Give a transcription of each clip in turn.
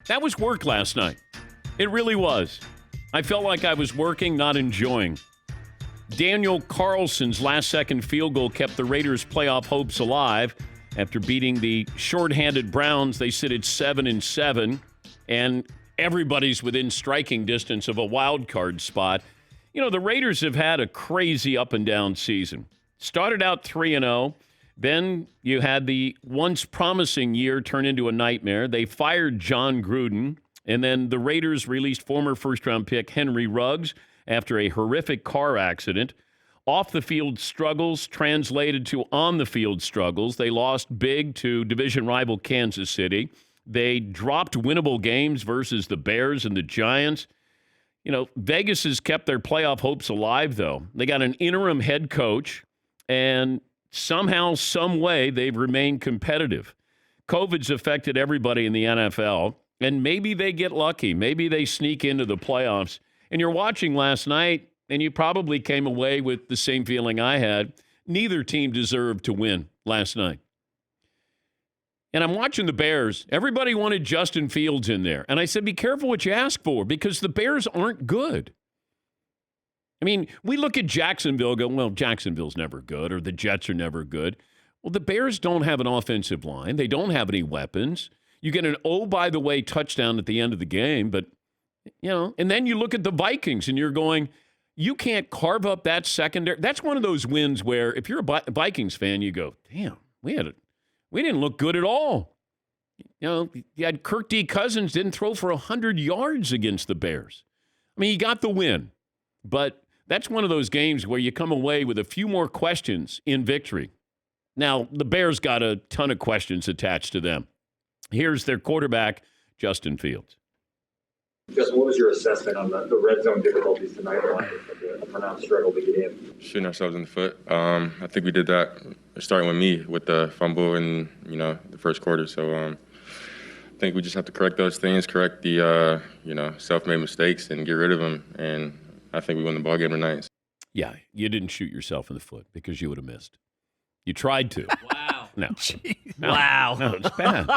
That was work last night. It really was. I felt like I was working, not enjoying. Daniel Carlson's last-second field goal kept the Raiders' playoff hopes alive. After beating the shorthanded Browns, they sit at 7-7, and everybody's within striking distance of a wild card spot. You know, the Raiders have had a crazy up-and-down season. Started out 3-0. Then you had the once promising year turn into a nightmare. They fired John Gruden, and then the Raiders released former first-round pick Henry Ruggs after a horrific car accident. Off-the-field struggles translated to on-the-field struggles. They lost big to division rival Kansas City. They dropped winnable games versus the Bears and the Giants. You know, Vegas has kept their playoff hopes alive, though. They got an interim head coach, and somehow, some way, they've remained competitive. COVID's affected everybody in the NFL, and maybe they get lucky. Maybe they sneak into the playoffs. And you're watching last night, and you probably came away with the same feeling I had. Neither team deserved to win last night. And I'm watching the Bears. Everybody wanted Justin Fields in there. And I said, be careful what you ask for, because the Bears aren't good. I mean, we look at Jacksonville and go, well, Jacksonville's never good, or the Jets are never good. Well, the Bears don't have an offensive line. They don't have any weapons. You get an by the way touchdown at the end of the game, but, you know, and then you look at the Vikings and you're going, you can't carve up that secondary. That's one of those wins where if you're a Vikings fan, you go, damn, we didn't look good at all. You know, you had Kirk D. Cousins didn't throw for 100 yards against the Bears. I mean, he got the win, but that's one of those games where you come away with a few more questions in victory. Now, the Bears got a ton of questions attached to them. Here's their quarterback, Justin Fields. Justin, what was your assessment on the red zone difficulties tonight? A pronounced struggle to get in. Shooting ourselves in the foot. I think we did that starting with me with the fumble in, the first quarter. So I think we just have to correct those things, correct the, self-made mistakes and get rid of them. And I think we won the ballgame tonight. Yeah, you didn't shoot yourself in the foot because you would have missed. You tried to. Wow. No. Wow. No, it's bad.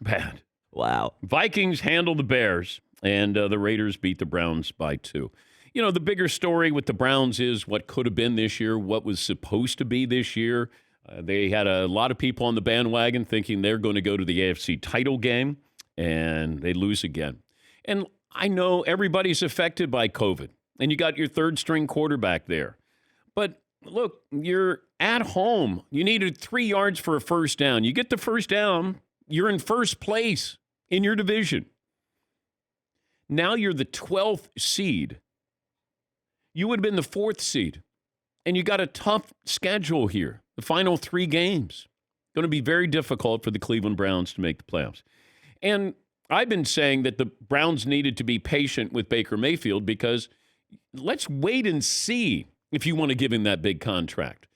Bad. Wow. Vikings handle the Bears, and the Raiders beat the Browns by 2. You know, the bigger story with the Browns is what could have been this year, what was supposed to be this year. They had a lot of people on the bandwagon thinking they're going to go to the AFC title game, and they lose again. And I know everybody's affected by COVID, and you got your third-string quarterback there. But look, you're at home. You needed 3 yards for a first down. You get the first down, you're in first place in your division. Now you're the 12th seed. You would have been the 4th seed. And you got a tough schedule here. The final 3 games. Going to be very difficult for the Cleveland Browns to make the playoffs. And I've been saying that the Browns needed to be patient with Baker Mayfield because let's wait and see if you want to give him that big contract.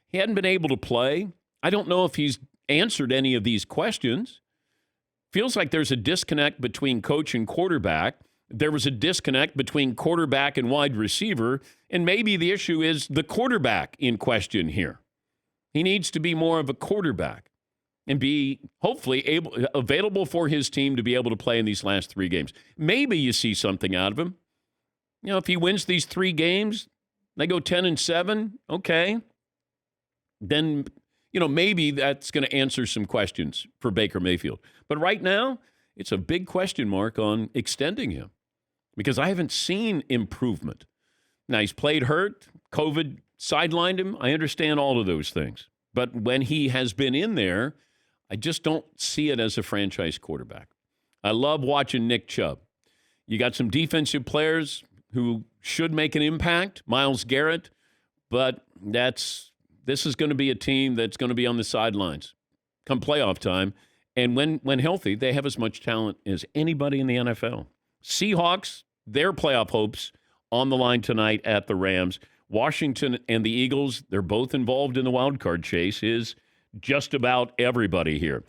He hadn't been able to play. I don't know if he's answered any of these questions. Feels like there's a disconnect between coach and quarterback. There was a disconnect between quarterback and wide receiver, and maybe the issue is the quarterback in question here. He needs to be more of a quarterback and be hopefully available for his team to be able to play in these last 3 games. Maybe you see something out of him. You know, if he wins these 3 games, they go 10-7, okay. Then, maybe that's going to answer some questions for Baker Mayfield. But right now, it's a big question mark on extending him because I haven't seen improvement. Now, he's played hurt. COVID sidelined him. I understand all of those things. But when he has been in there, I just don't see it as a franchise quarterback. I love watching Nick Chubb. You got some defensive players who should make an impact, Myles Garrett, but this is going to be a team that's going to be on the sidelines come playoff time. And when healthy, they have as much talent as anybody in the NFL. Seahawks, their playoff hopes on the line tonight at the Rams. Washington and the Eagles, they're both involved in the wild card chase, is just about everybody here.